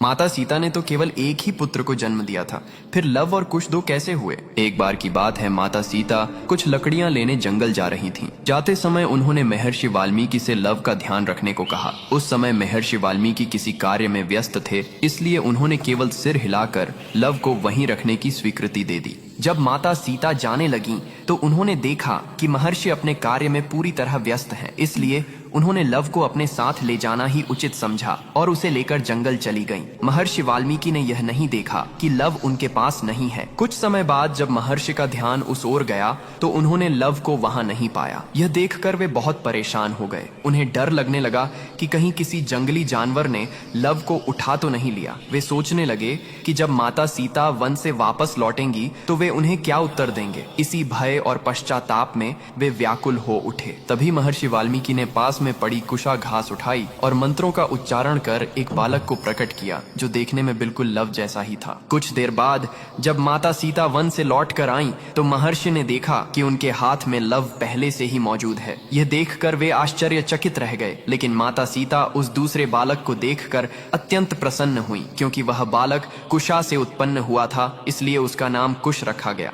माता सीता ने तो केवल एक ही पुत्र को जन्म दिया था, फिर लव और कुश दो कैसे हुए? एक बार की बात है, माता सीता कुछ लकड़ियां लेने जंगल जा रही थीं। जाते समय उन्होंने महर्षि वाल्मीकि से लव का ध्यान रखने को कहा। उस समय महर्षि वाल्मीकि किसी कार्य में व्यस्त थे, इसलिए उन्होंने केवल सिर हिलाकर लव को वहीं रखने की स्वीकृति दे दी। जब माता सीता जाने लगी तो उन्होंने देखा कि महर्षि अपने कार्य में पूरी तरह व्यस्त हैं, इसलिए उन्होंने लव को अपने साथ ले जाना ही उचित समझा और उसे लेकर जंगल चली गईं। महर्षि वाल्मीकि ने यह नहीं देखा कि लव उनके पास नहीं है। कुछ समय बाद जब महर्षि का ध्यान उस ओर गया तो उन्होंने लव को वहां नहीं पाया। यह देखकर वे बहुत परेशान हो गए। उन्हें डर लगने लगा कि कहीं किसी जंगली जानवर ने लव को उठा तो नहीं लिया। वे सोचने लगे कि जब माता सीता वन से वापस लौटेंगी तो वे उन्हें क्या उत्तर देंगे। इसी भय और पश्चाताप में वे व्याकुल हो उठे। तभी महर्षि वाल्मीकि ने पास में पड़ी कुशा घास उठाई और मंत्रों का उच्चारण कर एक बालक को प्रकट किया, जो देखने में बिल्कुल लव जैसा ही था। कुछ देर बाद जब माता सीता वन से लौट कर आईं, तो महर्षि ने देखा कि उनके हाथ में लव पहले से ही मौजूद है। यह देखकर वे आश्चर्यचकित रह गए, लेकिन माता सीता उस दूसरे बालक को देखकर अत्यंत प्रसन्न हुई, क्योंकि वह बालक कुशा से उत्पन्न हुआ था, इसलिए उसका नाम कुश रखा गया।